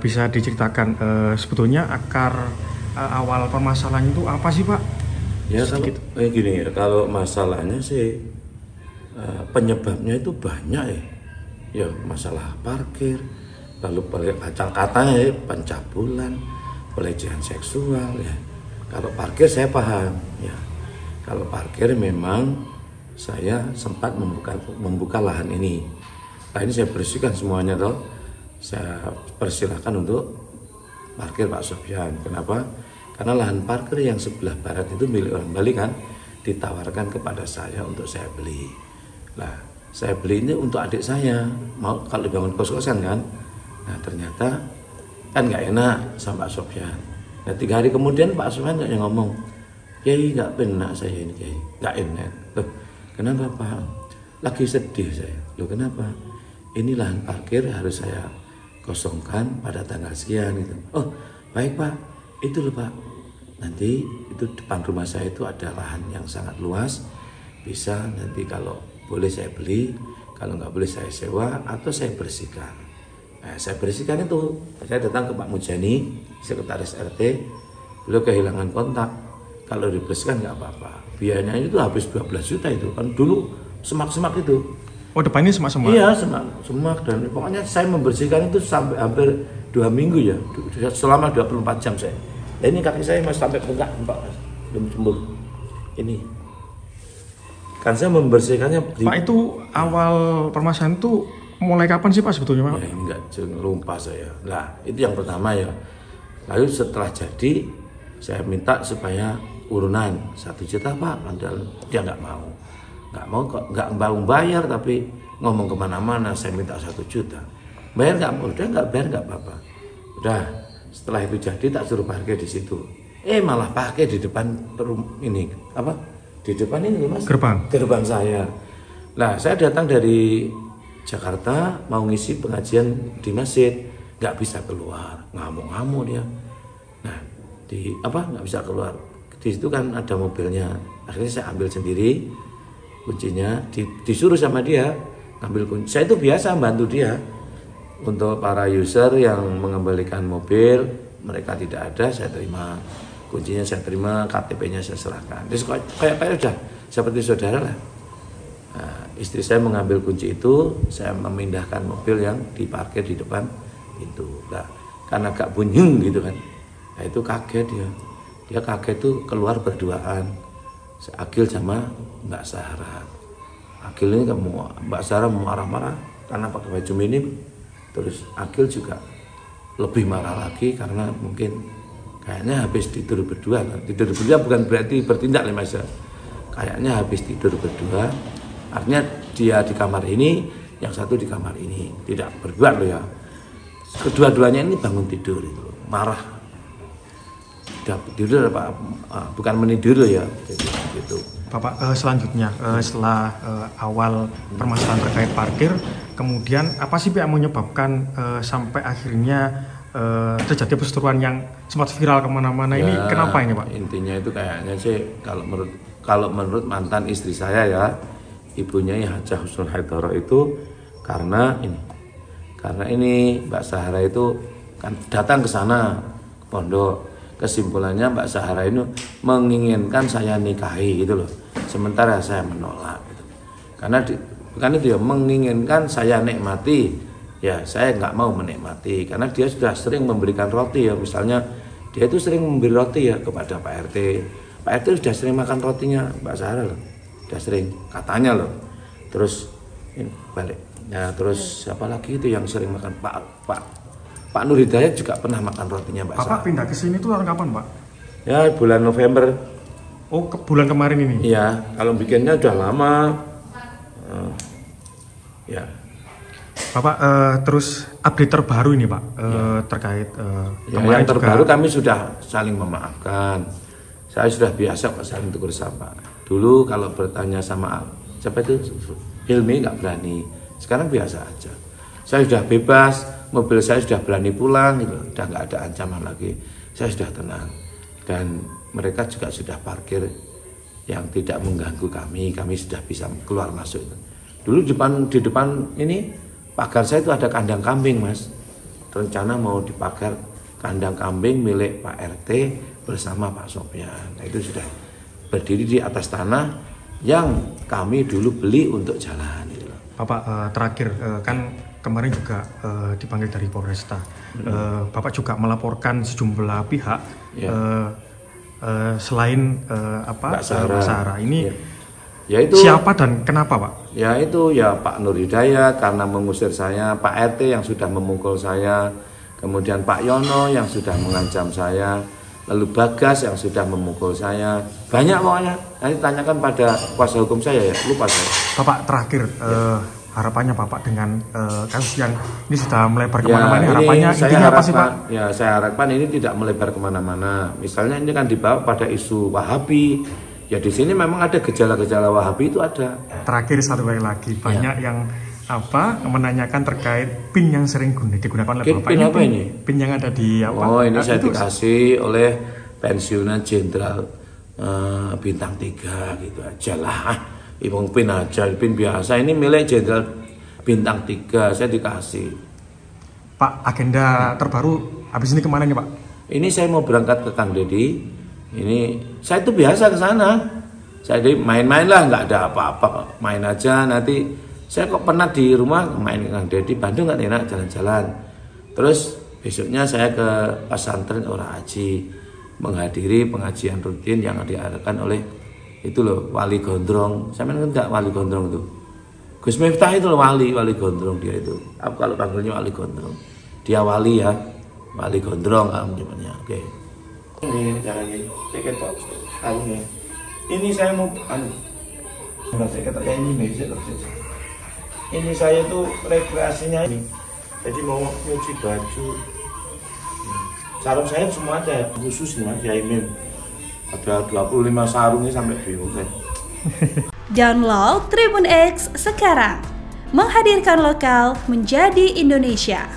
Bisa diceritakan sebetulnya akar awal permasalahan itu apa sih Pak? Ya kalau Sedikit. gini ya, kalau masalahnya sih penyebabnya itu banyak ya. Ya masalah parkir, lalu katanya ya pencabulan, pelecehan seksual ya. Kalau parkir saya paham ya. Kalau parkir memang saya sempat membuka lahan ini. Nah ini saya bersihkan semuanya toh. Saya persilahkan untuk parkir Pak Sofyan. Kenapa? Karena lahan parkir yang sebelah barat itu milik orang Bali kan, ditawarkan kepada saya untuk saya beli. Nah, saya beli ini untuk adik saya, mau kalau dibangun kos-kosan kan. Nah ternyata kan nggak enak sama Pak Sofyan. Nah 3 hari kemudian Pak Sofyan nggak ngomong, Kiai nggak benar saya ini Kiai, nggak enak. Loh, kenapa Pak? Lagi sedih saya. Loh kenapa? Ini lahan parkir harus saya kosongkan pada tanggal sekian gitu. Oh baik Pak, itu loh Pak. Nanti itu depan rumah saya itu ada lahan yang sangat luas. Bisa nanti kalau boleh saya beli, kalau nggak boleh saya sewa atau saya bersihkan. Nah, saya bersihkan itu. Saya datang ke Pak Mujani, sekretaris RT. Beliau kehilangan kontak. Kalau dibersihkan nggak apa-apa. Biayanya itu habis 12 juta itu. Kan dulu semak-semak itu. Oh depannya semak-semak? Iya semak dan pokoknya saya membersihkan itu sampai hampir 2 minggu ya. Selama 24 jam saya. Nah, ini kaki saya masih sampai bengkak belum sembuh. Ini. Kan saya membersihkannya. Pak itu awal permasalahan itu mulai kapan sih Pak sebetulnya Pak? Ya enggak, lupa saya. Nah itu yang pertama ya. Lalu setelah jadi saya minta supaya urunan 1 juta Pak. Padahal dia nggak mau kok, nggak mau bayar tapi ngomong kemana-mana saya minta 1 juta. Bayar nggak mau, udah nggak bayar nggak apa-apa. Udah setelah itu jadi tak suruh parkir di situ. Malah pakai di depan ini apa? Di depan ini Mas. Gerbang saya. Nah saya datang dari Jakarta mau ngisi pengajian di masjid, nggak bisa keluar, ngamuk-ngamuk dia. Nah nggak bisa keluar. Di situ kan ada mobilnya. Akhirnya saya ambil sendiri kuncinya, disuruh sama dia ngambil kunci. Saya itu biasa bantu dia untuk para user yang mengembalikan mobil, mereka tidak ada, saya terima kuncinya, saya terima, KTP-nya saya serahkan. Terus kayak udah seperti saudara lah. Nah, istri saya mengambil kunci itu, saya memindahkan mobil yang diparkir di depan itu. Nah, karena agak bunyi gitu kan. Nah, itu kaget dia. Dia kaget tuh keluar berduaan. Agil sama Mbak Sarah. Agil ini Mbak Sarah mau marah-marah karena pakai baju minim. Terus Agil juga lebih marah lagi karena mungkin kayaknya habis tidur berdua. Tidur berdua bukan berarti bertindak ya Mas. Kayaknya habis tidur berdua. Artinya dia di kamar ini, yang satu di kamar ini. Tidak berdua loh ya. Kedua-duanya ini bangun tidur itu. Marah. Tidur Pak, bukan menidur ya gitu. Bapak selanjutnya setelah awal permasalahan terkait parkir, kemudian apa sih yang menyebabkan sampai akhirnya terjadi perseteruan yang sempat viral kemana-mana ya, ini kenapa ini Pak? Intinya itu kayaknya sih kalau menurut mantan istri saya ya, ibunya ya Hajah Husnul Haidara itu karena ini Mbak Sahara itu kan datang ke sana ke pondok. Kesimpulannya Mbak Sahara ini menginginkan saya nikahi gitu loh. Sementara saya menolak gitu. Karena bukan itu ya, menginginkan saya nikmati. Ya saya nggak mau menikmati karena dia sudah sering memberikan roti ya. Misalnya dia itu sering memberi roti ya kepada Pak RT. Pak RT sudah sering makan rotinya Mbak Sahara loh. Sudah sering katanya loh. Terus ini balik. Ya terus siapa lagi itu yang sering makan Pak Nur Hidayat juga pernah makan rotinya Mbak Sarah. Bapak pindah ke sini tuh tahun kapan Pak? Ya bulan November. Oh bulan kemarin ini? Iya, kalau bikinnya udah lama. Ya. Bapak terus update terbaru ini Pak terkait yang terbaru juga... kami sudah saling memaafkan. Saya sudah biasa kok saling tegur sapa. Dulu kalau bertanya sama siapa itu Hilmi nggak berani. Sekarang biasa aja. Saya sudah bebas, mobil saya sudah berani pulang, gitu. Sudah nggak ada ancaman lagi. Saya sudah tenang. Dan mereka juga sudah parkir yang tidak mengganggu kami sudah bisa keluar masuk. Dulu di depan ini pagar saya itu ada kandang kambing Mas. rencana mau dipagar kandang kambing milik Pak RT bersama Pak Sopyan. Nah, itu sudah berdiri di atas tanah yang kami dulu beli untuk jalan. Gitu. Bapak terakhir kan kemarin juga dipanggil dari Polresta. Bapak juga melaporkan sejumlah pihak selain Mbak Sarah. Ini yaitu siapa dan kenapa, Pak? Ya itu ya Pak Nur Hidayat karena mengusir saya, Pak RT yang sudah memukul saya, kemudian Pak Yono yang sudah mengancam saya, lalu Bagas yang sudah memukul saya. Banyak pokoknya. Nanti tanyakan pada kuasa hukum saya ya, lupa saya. Bapak terakhir harapannya Bapak dengan kasus yang ini sudah melebar kemana-mana, harapannya intinya apa sih, Pak? Ya saya harapkan ini tidak melebar kemana-mana. Misalnya ini kan dibawa pada isu Wahabi. Ya di sini memang ada gejala-gejala Wahabi itu ada. Terakhir satu kali lagi banyak yang menanyakan terkait PIN yang sering digunakan oleh Bapak. PIN apa ini? PIN yang ada di apa? Oh ini saya dikasih oleh pensiunan Jenderal Bintang 3 gitu aja lah. Ibang PIN aja, PIN biasa. Ini milik Jenderal Bintang 3 saya dikasih. Pak, agenda terbaru habis ini kemana nih, Pak? Ini saya mau berangkat ke Kang Deddy. Ini saya itu biasa ke sana. Saya main-main lah, nggak ada apa-apa, main aja. Nanti saya kok pernah di rumah main ke Kang Deddy, Bandung kan enak jalan-jalan. Terus besoknya saya ke pesantren Ora Aji menghadiri pengajian rutin yang diadakan oleh itu loh Wali Gondrong. Saya kan enggak Wali Gondrong itu. Gus Miftah itu loh Wali Gondrong dia itu. Aku kalau panggilnya Wali Gondrong. Dia wali ya, Wali Gondrong namanya. Oke. Ini jangan ini, saya ketok ini. Ini saya mau saya ketok ya ini meja. Ini saya tuh rekreasinya ini. Jadi mau nyuci baju. Sarung saya semua ada khusus nih Mas Yaimin. Ada 25 sarungnya sampai bingung saya. Download Tribun X sekarang. Menghadirkan lokal menjadi Indonesia.